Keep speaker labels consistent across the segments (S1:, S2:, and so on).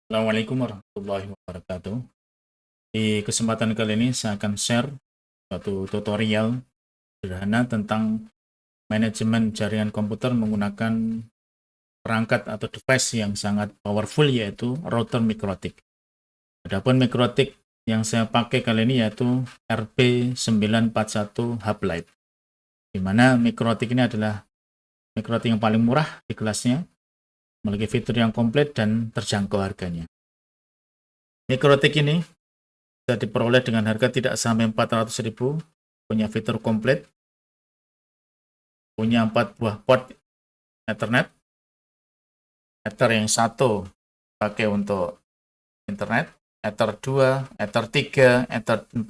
S1: Assalamualaikum warahmatullahi wabarakatuh. Di kesempatan kali ini saya akan share suatu tutorial sederhana tentang manajemen jaringan komputer menggunakan perangkat atau device yang sangat powerful, yaitu router mikrotik. Adapun mikrotik yang saya pakai kali ini yaitu RP941 Hub Lite, di mana mikrotik ini adalah mikrotik yang paling murah di kelasnya, memiliki fitur yang komplit dan terjangkau harganya. Mikrotik ini bisa diperoleh dengan harga tidak sampai 400.000, punya fitur komplit, punya 4 buah port Ethernet, Ether yang satu pakai untuk internet, Ether 2, Ether 3, Ether 4,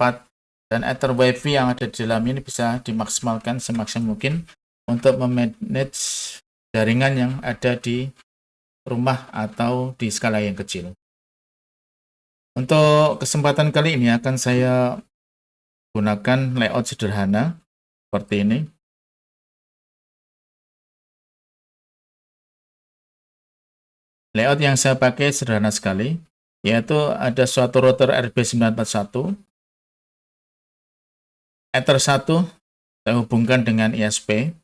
S1: dan Ether WiFi yang ada di dalam ini bisa dimaksimalkan semaksimal mungkin untuk memanage jaringan yang ada di rumah atau di skala yang kecil. Untuk kesempatan kali ini akan saya gunakan layout sederhana seperti ini. Layout yang saya pakai sederhana sekali, yaitu ada suatu router RB941, Ether 1 saya hubungkan dengan ISP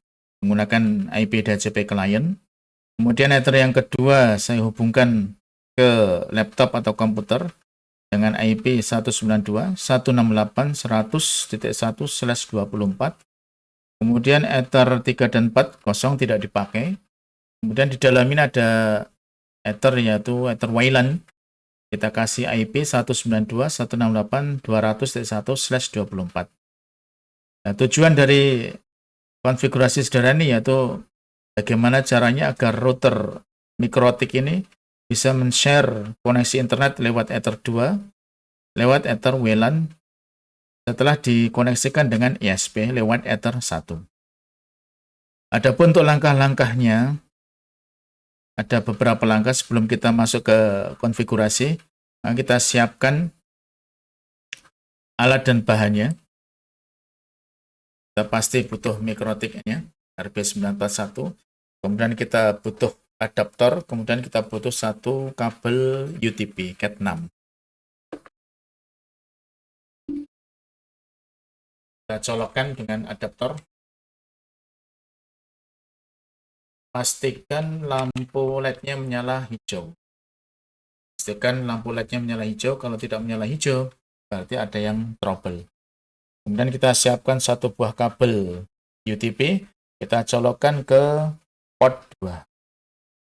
S1: menggunakan IP DHCP client. Kemudian Ether yang kedua saya hubungkan ke laptop atau komputer dengan IP 192.168.100.1/24. Kemudian Ether 3 dan 4 kosong, tidak dipakai. Kemudian di dalam ini ada Ether, yaitu Ether WLAN. Kita kasih IP 192.168.200.1/24. Nah, tujuan dari konfigurasi sederhana ini yaitu bagaimana caranya agar router mikrotik ini bisa men-share koneksi internet lewat Ether 2, lewat Ether WLAN, setelah dikoneksikan dengan ISP lewat Ether 1. Adapun untuk langkah-langkahnya, ada beberapa langkah sebelum kita masuk ke konfigurasi. Nah, kita siapkan alat dan bahannya. Kita pasti butuh mikrotiknya, RB941. Kemudian kita butuh adaptor, kemudian kita butuh satu kabel UTP Cat 6. Kita colokkan dengan adaptor. Pastikan lampu LED-nya menyala hijau. Pastikan lampu LED-nya menyala hijau. Kalau tidak menyala hijau, berarti ada yang trouble. Kemudian kita siapkan satu buah kabel UTP. Kita colokkan ke port 2.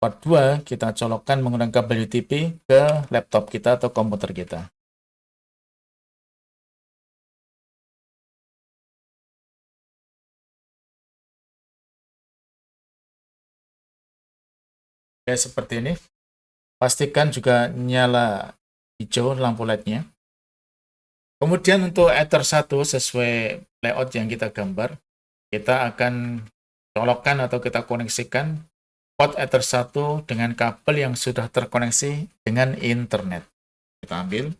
S1: Port 2 kita colokkan menggunakan kabel UTP ke laptop kita atau komputer kita. Oke, seperti ini. Pastikan juga nyala hijau lampu LED-nya. Kemudian untuk Ether 1 sesuai layout yang kita gambar, kita akan colokkan atau kita koneksikan port Ether 1 dengan kabel yang sudah terkoneksi dengan internet. Kita ambil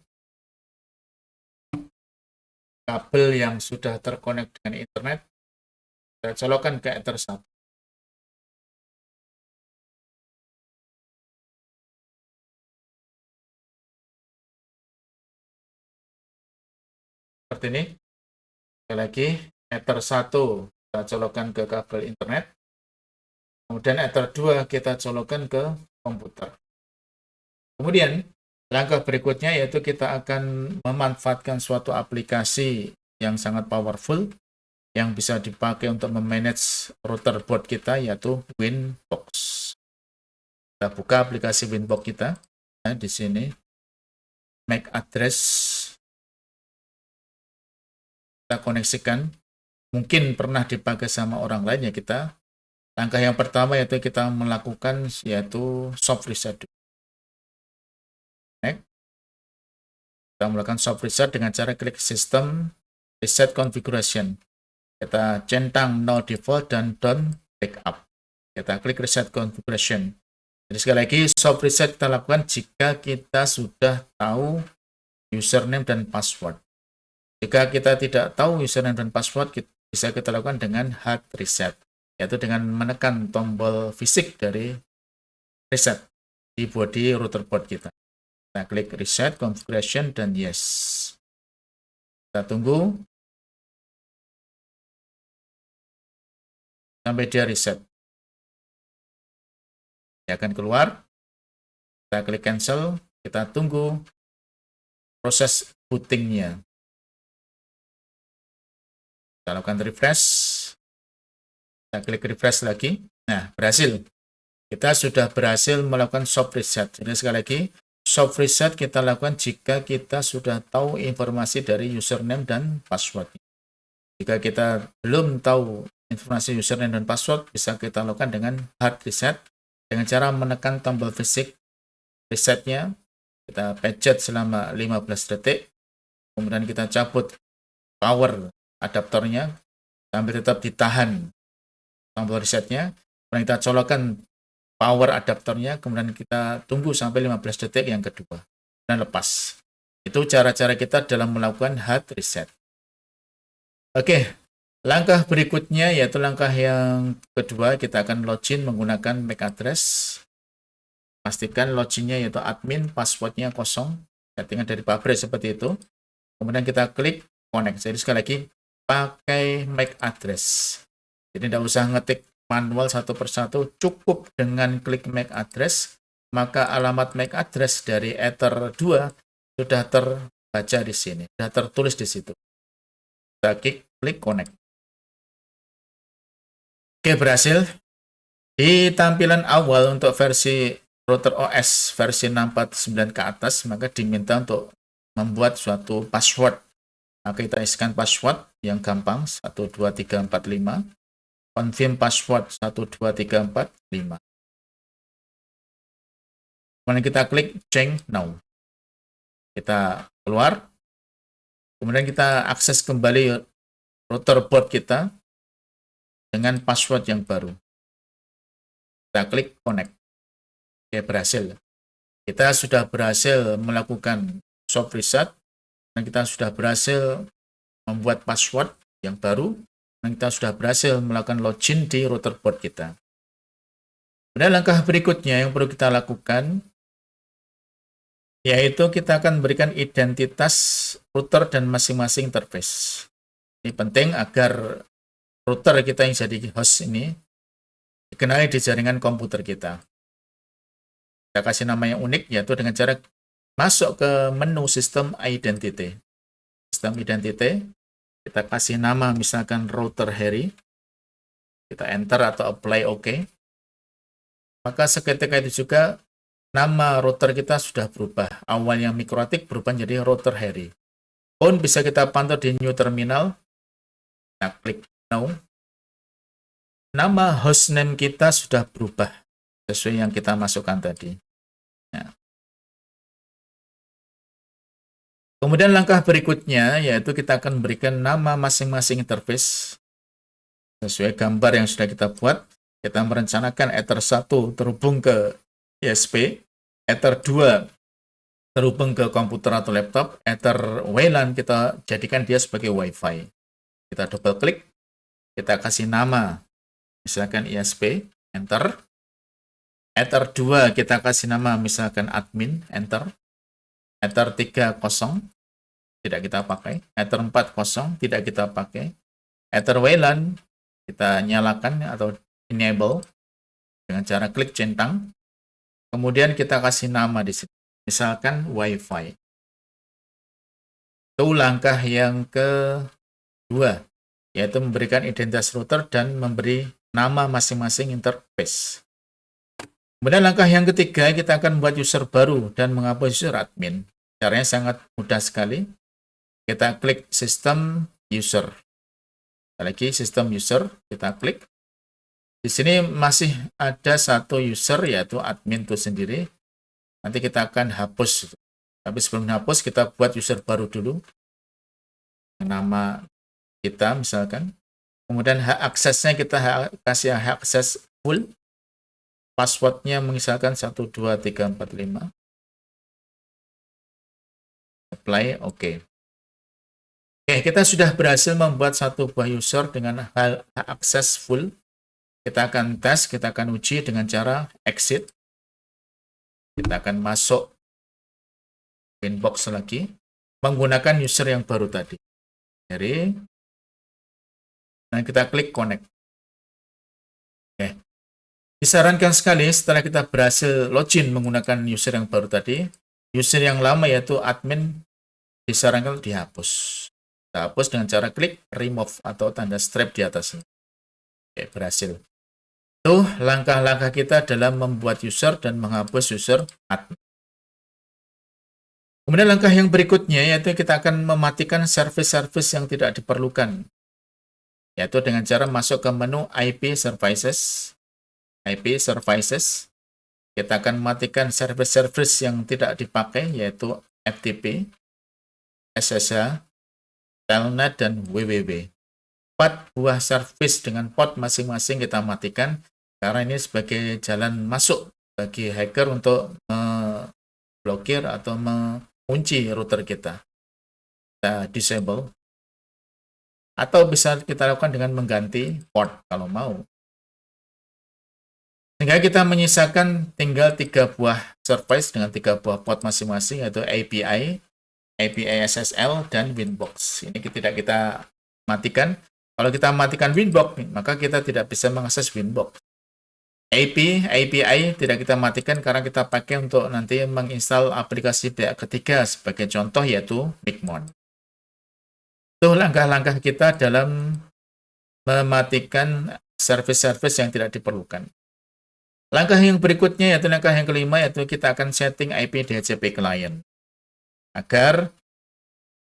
S1: kabel yang sudah terkonek dengan internet, kita colokkan ke Ether 1. Seperti ini. Sekali lagi, Ether 1 kita colokkan ke kabel internet. Kemudian Ether 2 kita colokkan ke komputer. Kemudian langkah berikutnya yaitu kita akan memanfaatkan suatu aplikasi yang sangat powerful yang bisa dipakai untuk memanage router board kita, yaitu Winbox. Kita buka aplikasi Winbox kita. Nah, di sini MAC address kita koneksikan. Mungkin pernah dipakai sama orang lain, ya kita. Langkah yang pertama yaitu kita melakukan soft reset. Kita melakukan soft reset dengan cara klik System Reset Configuration. Kita centang No Default dan Don't Backup. Kita klik Reset Configuration. Jadi sekali lagi, soft reset kita lakukan jika kita sudah tahu username dan password. Jika kita tidak tahu username dan password, bisa kita lakukan dengan hard reset, yaitu dengan menekan tombol fisik dari reset di body router board kita. Kita klik reset configuration dan yes. Kita tunggu sampai dia reset. Dia akan keluar. Kita klik cancel. Kita tunggu proses bootingnya. Kita lakukan refresh. Kita klik refresh lagi. Nah, berhasil. Kita sudah berhasil melakukan soft reset. Jadi sekali lagi, soft reset kita lakukan jika kita sudah tahu informasi dari username dan password. Jika kita belum tahu informasi username dan password, bisa kita lakukan dengan hard reset dengan cara menekan tombol fisik resetnya. Kita pencet selama 15 detik. Kemudian kita cabut power adaptornya sambil tetap ditahan tombol resetnya. Kemudian kita colokkan power adaptornya, kemudian kita tunggu sampai 15 detik yang kedua dan lepas. Itu cara-cara kita dalam melakukan hard reset. Oke, langkah berikutnya yaitu langkah yang kedua, kita akan login menggunakan MAC address. Pastikan loginnya yaitu admin, passwordnya kosong, settingan dari pabrik seperti itu. Kemudian kita klik connect. Jadi sekali lagi pakai MAC address. Jadi tidak usah ngetik manual satu persatu, cukup dengan klik MAC address, maka alamat MAC address dari Ether 2 sudah terbaca di sini, sudah tertulis di situ. Kita klik connect. Oke, berhasil. Di tampilan awal untuk versi router OS versi 649 ke atas, maka diminta untuk membuat suatu password. Maka kita isikan password yang gampang, 12345. Confirm password 12345. Kemudian kita klik change now. Kita keluar. Kemudian kita akses kembali router board kita dengan password yang baru. Kita klik connect. Oke, berhasil. Kita sudah berhasil melakukan soft reset dan kita sudah berhasil membuat password yang baru dan kita sudah berhasil melakukan login di router board kita. Kemudian langkah berikutnya yang perlu kita lakukan yaitu kita akan memberikan identitas router dan masing-masing interface. Ini penting agar router kita yang jadi host ini dikenali di jaringan komputer kita. Kita kasih nama yang unik, yaitu dengan cara masuk ke menu sistem identity. Sistem identity, kita kasih nama misalkan router Harry. Kita enter atau apply OK. Maka seketika itu juga nama router kita sudah berubah. Awalnya mikrotik berubah menjadi router Harry. Pun bisa kita pantau di new terminal. Nah, klik now. Nama hostname kita sudah berubah sesuai yang kita masukkan tadi. Nah. Kemudian langkah berikutnya yaitu kita akan berikan nama masing-masing interface sesuai gambar yang sudah kita buat. Kita merencanakan Ether 1 terhubung ke ISP, Ether 2 terhubung ke komputer atau laptop, Ether WLAN kita jadikan dia sebagai Wi-Fi. Kita double klik, kita kasih nama misalkan ISP, enter. Ether 2 kita kasih nama misalkan admin, enter. Ether 3 kosong, tidak kita pakai. Ether 4 kosong, tidak kita pakai. Ether WLAN kita nyalakan atau enable dengan cara klik centang. Kemudian kita kasih nama di sini, misalkan Wi-Fi. Itu langkah yang kedua, yaitu memberikan identitas router dan memberi nama masing-masing interface. Kemudian langkah yang ketiga, kita akan membuat user baru dan menghapus user admin. Caranya sangat mudah sekali. Kita klik sistem user. Lagi sistem user, kita klik. Di sini masih ada satu user yaitu admin itu sendiri. Nanti kita akan hapus. Tapi sebelum hapus, kita buat user baru dulu. Nama kita misalkan. Kemudian hak aksesnya kita kasih hak akses full. Passwordnya misalkan 12345. Apply, oke. Oke, kita sudah berhasil membuat satu buah user dengan hak akses full. Kita akan tes, kita akan uji dengan cara exit. Kita akan masuk Winbox lagi, menggunakan user yang baru tadi. Jadi, dan kita klik connect. Oke. Disarankan sekali setelah kita berhasil login menggunakan user yang baru tadi, user yang lama yaitu admin disarankan dihapus. Kita hapus dengan cara klik remove atau tanda strip di atasnya. Oke, berhasil. Itu langkah-langkah kita dalam membuat user dan menghapus user admin. Kemudian langkah yang berikutnya yaitu kita akan mematikan service-service yang tidak diperlukan. Yaitu dengan cara masuk ke menu IP Services. IP Services. Kita akan mematikan service-service yang tidak dipakai yaitu FTP, SSH, Telnet, dan WWW. 4 buah service dengan port masing-masing kita matikan karena ini sebagai jalan masuk bagi hacker untuk memblokir atau mengunci router kita. Kita disable. Atau bisa kita lakukan dengan mengganti port kalau mau. Sehingga kita menyisakan tinggal 3 buah service dengan 3 buah port masing-masing yaitu API, API SSL, dan Winbox. Ini tidak kita matikan. Kalau kita matikan Winbox, maka kita tidak bisa mengakses Winbox. API tidak kita matikan karena kita pakai untuk nanti menginstal aplikasi pihak ketiga sebagai contoh yaitu Micmon. Itu langkah-langkah kita dalam mematikan service-service yang tidak diperlukan. Langkah yang berikutnya yaitu langkah yang kelima yaitu kita akan setting IP DHCP client agar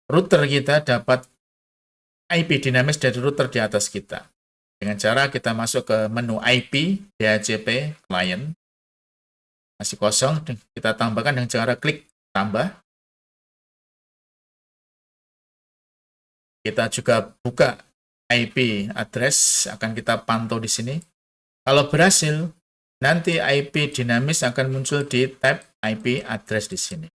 S1: router kita dapat IP dinamis dari router di atas kita. Dengan cara kita masuk ke menu IP DHCP client. Masih kosong, kita tambahkan dengan cara klik tambah. Kita juga buka IP address, akan kita pantau di sini. Kalau berhasil, nanti IP dinamis akan muncul di tab IP address di sini.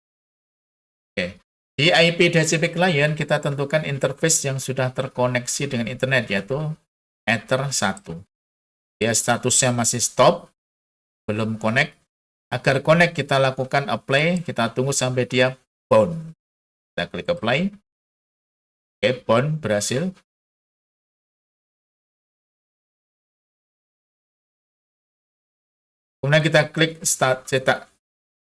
S1: Oke. Di IP DHCP client, kita tentukan interface yang sudah terkoneksi dengan internet, yaitu Ether 1. Dia statusnya masih stop, belum connect. Agar connect, kita lakukan apply, kita tunggu sampai dia bound. Kita klik apply. Oke, bound, berhasil. Kemudian kita klik cetak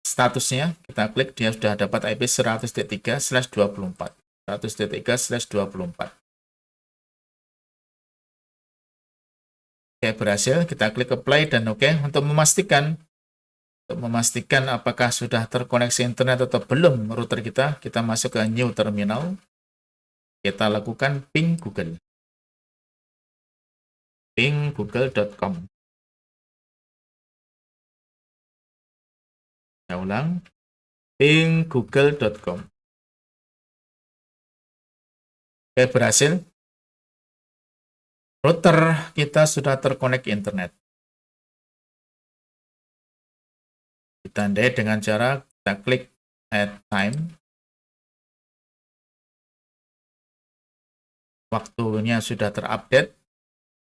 S1: statusnya, kita klik, dia sudah dapat IP 100.3/24. 100.3/24. Oke, berhasil. Kita klik apply dan oke. Untuk memastikan apakah sudah terkoneksi internet atau belum router kita masuk ke new terminal. Kita lakukan ping Google. Ping google.com. Saya ulang. Ping google.com. Oke, berhasil. Router kita sudah terkonek internet. Ditandai dengan cara kita klik add time. Waktunya sudah terupdate.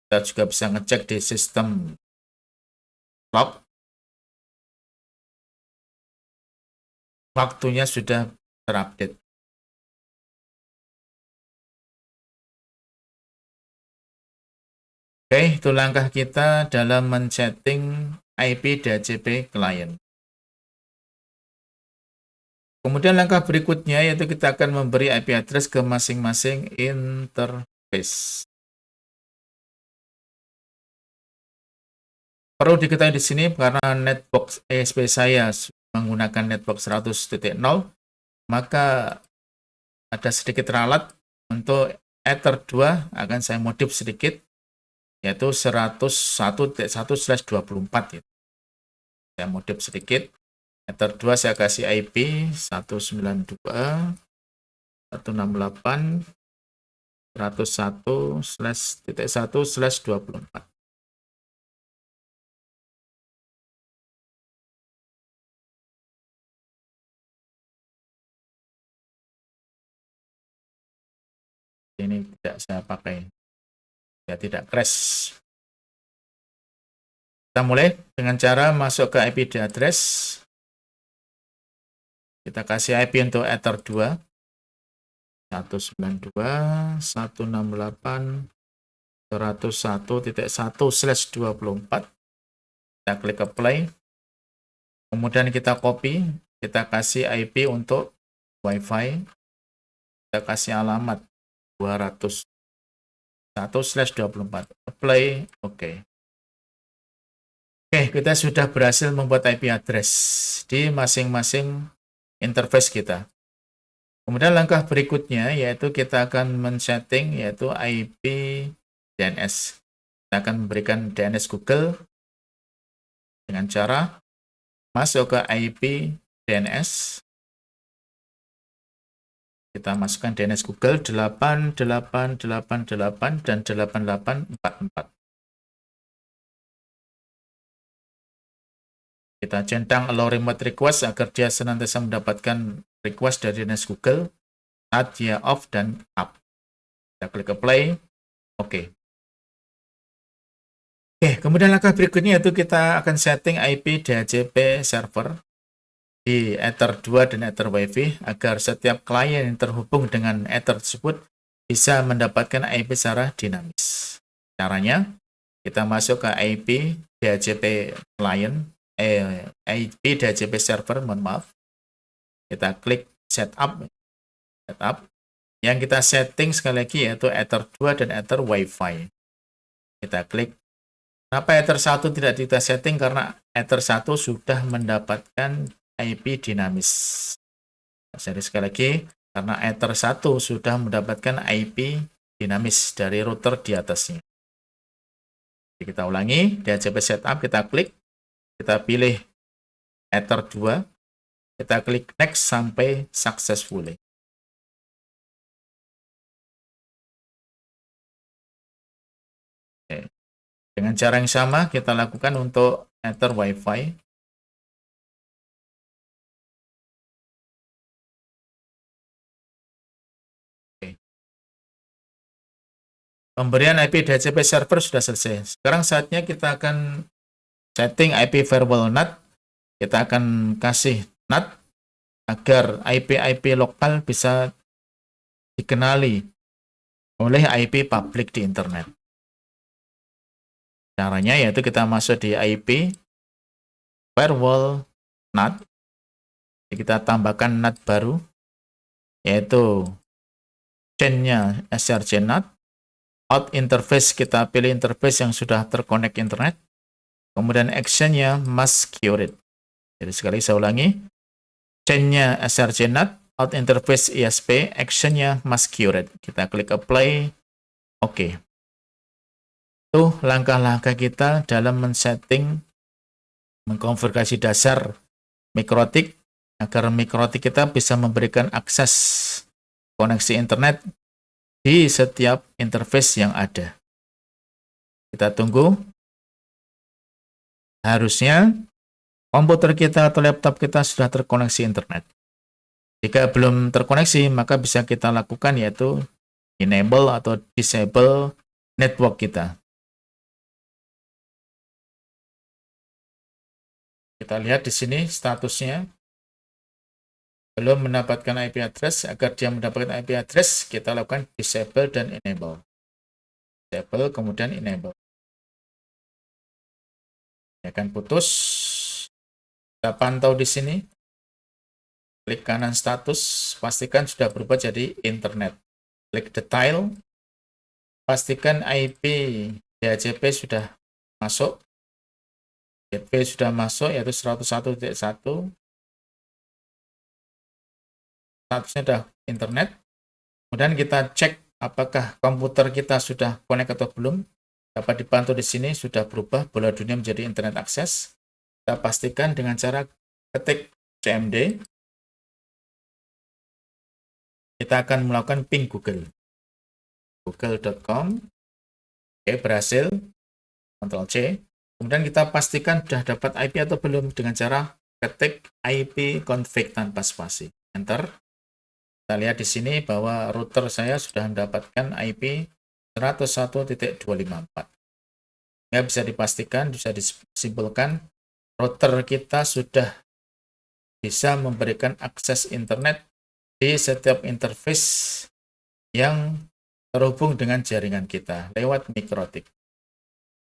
S1: Kita juga bisa ngecek di sistem log. Waktunya sudah terupdate. Oke, itu langkah kita dalam men-setting IP DHCP client. Kemudian langkah berikutnya yaitu kita akan memberi IP address ke masing-masing interface. Perlu diketahui di sini karena netbox ESP saya menggunakan netbox 100.0, maka ada sedikit ralat untuk Ether 2 akan saya modif sedikit, yaitu 101.1/24. Saya modif sedikit. Ether 2 saya kasih IP 192.168.101/1/24. Ini tidak saya pakai, ya tidak crash. Kita mulai dengan cara masuk ke IP address. Kita kasih IP untuk Ether 2. 192.168.101.1/24. Kita klik apply. Kemudian kita copy, kita kasih IP untuk WiFi. Kita kasih alamat 201/24. Apply, oke. Oke, kita sudah berhasil membuat IP address di masing-masing interface kita. Kemudian langkah berikutnya yaitu kita akan men-setting yaitu IP DNS. Kita akan memberikan DNS Google dengan cara masuk ke IP DNS. Kita masukkan DNS Google 8888 dan 8844. Kita centang allow remote request agar dia senantiasa mendapatkan request dari DNS Google, saat dia off dan up. Kita klik apply, oke. Oke, kemudian langkah berikutnya yaitu kita akan setting IP DHCP server di Ether 2 dan Ether Wi-Fi agar setiap klien yang terhubung dengan Ether tersebut bisa mendapatkan IP secara dinamis. Caranya, kita masuk ke IP DHCP client, IP DHCP server, mohon maaf. Kita klik setup. Yang kita setting sekali lagi yaitu Ether 2 dan Ether Wi-Fi. Kita klik. Kenapa Ether 1 tidak kita setting? Karena Ether 1 sudah mendapatkan IP dinamis. Jadi sekali lagi, karena Ether 1 sudah mendapatkan IP dinamis dari router di atasnya. Jadi kita ulangi, DHCP setup, kita klik, kita pilih Ether 2, kita klik next sampai successfully. Oke. Dengan cara yang sama kita lakukan untuk Ether Wi-Fi. Oke. Pemberian IP DHCP server sudah selesai. Sekarang saatnya kita akan setting IP firewall NAT. Kita akan kasih NAT agar IP-IP lokal bisa dikenali oleh IP publik di internet. Caranya yaitu kita masuk di IP firewall NAT. Kita tambahkan NAT baru, yaitu chain-nya src NAT. Out interface, kita pilih interface yang sudah terkonek internet. Kemudian action-nya must curate. Jadi sekali saya ulangi. Chain-nya src NAT, out interface ISP, action-nya must curate. Kita klik apply. Oke. Itu langkah-langkah kita dalam men-setting, mengkonfigurasi dasar mikrotik agar mikrotik kita bisa memberikan akses koneksi internet di setiap interface yang ada. Kita tunggu. Harusnya komputer kita atau laptop kita sudah terkoneksi internet. Jika belum terkoneksi, maka bisa kita lakukan yaitu enable atau disable network kita. Kita lihat di sini statusnya belum mendapatkan IP address. Agar dia mendapatkan IP address, kita lakukan disable dan enable. Disable kemudian enable. Dia akan putus. Kita pantau di sini. Klik kanan status, pastikan sudah berubah jadi internet. Klik detail, pastikan IP DHCP sudah masuk. Gateway sudah masuk yaitu 101.1. Statusnya sudah internet. Kemudian kita cek apakah komputer kita sudah connect atau belum. Dapat dipantau di sini sudah berubah bola dunia menjadi internet akses. Kita pastikan dengan cara ketik cmd. Kita akan melakukan ping Google. Google.com. Oke, berhasil. Ctrl C. Kemudian kita pastikan sudah dapat IP atau belum dengan cara ketik IP config tanpa spasi. Enter. Kita lihat di sini bahwa router saya sudah mendapatkan IP 101.254. Ya, bisa dipastikan, bisa disimpulkan router kita sudah bisa memberikan akses internet di setiap interface yang terhubung dengan jaringan kita lewat mikrotik.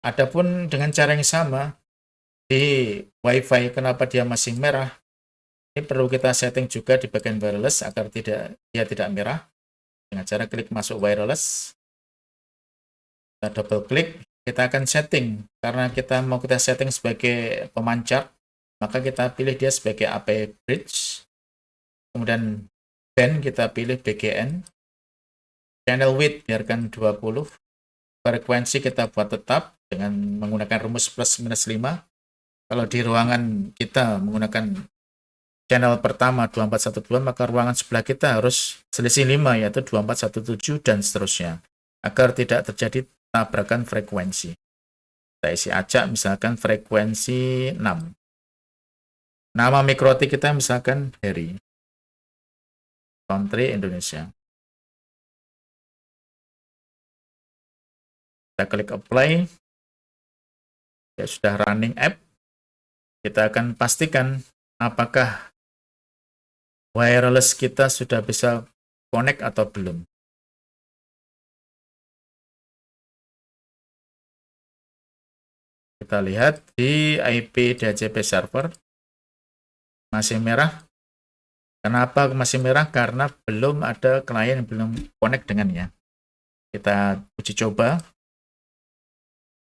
S1: Adapun dengan cara yang sama, di WiFi kenapa dia masih merah, ini perlu kita setting juga di bagian wireless agar dia tidak merah. Dengan cara klik masuk wireless, kita double klik, kita akan setting. Karena kita mau kita setting sebagai pemancar, maka kita pilih dia sebagai AP bridge. Kemudian band kita pilih BGN. Channel width biarkan 20. Frekuensi kita buat tetap dengan menggunakan rumus plus minus 5. Kalau di ruangan kita menggunakan channel pertama 2412, maka ruangan sebelah kita harus selisih 5, yaitu 2417 dan seterusnya, agar tidak terjadi tabrakan frekuensi. Kita isi acak misalkan frekuensi 6. Nama mikrotik kita misalkan Harry. Country Indonesia. Kita klik apply. Ya, sudah running app. Kita akan pastikan apakah wireless kita sudah bisa connect atau belum. Kita lihat di IP DHCP server masih merah. Kenapa masih merah? Karena belum ada klien yang belum connect dengannya. Kita uji coba.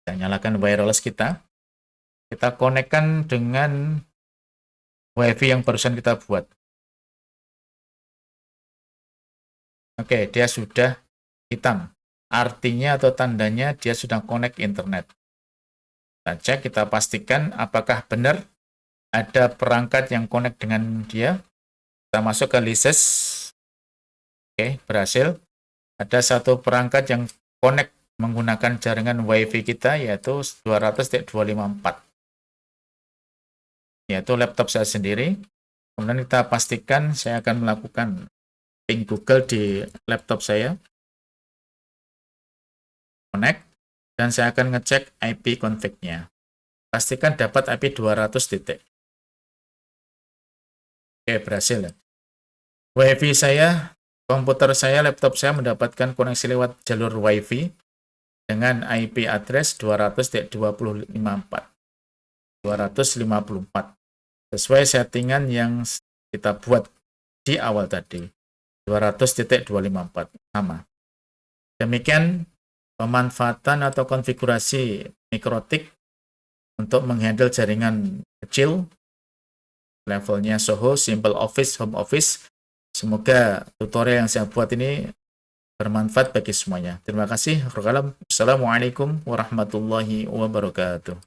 S1: Kita nyalakan wireless kita. Kita konekkan dengan WiFi yang barusan kita buat. Oke, dia sudah hitam. Artinya atau tandanya dia sudah connect internet. Kita cek, kita pastikan apakah benar ada perangkat yang connect dengan dia. Kita masuk ke lists. Oke, berhasil. Ada satu perangkat yang connect menggunakan jaringan WiFi kita, yaitu 200.254. Yaitu laptop saya sendiri. Kemudian kita pastikan saya akan melakukan ping Google di laptop saya. Connect. Dan saya akan ngecek IP config-nya. Pastikan dapat IP 200 titik. Oke, berhasil. WiFi saya, komputer saya, laptop saya mendapatkan koneksi lewat jalur WiFi dengan IP address 200.254. 254. Sesuai settingan yang kita buat di awal tadi. 200.254. Sama. Demikian pemanfaatan atau konfigurasi mikrotik untuk menghandle jaringan kecil, levelnya Soho, Simple Office, Home Office. Semoga tutorial yang saya buat ini bermanfaat bagi semuanya. Terima kasih. Assalamualaikum warahmatullahi wabarakatuh.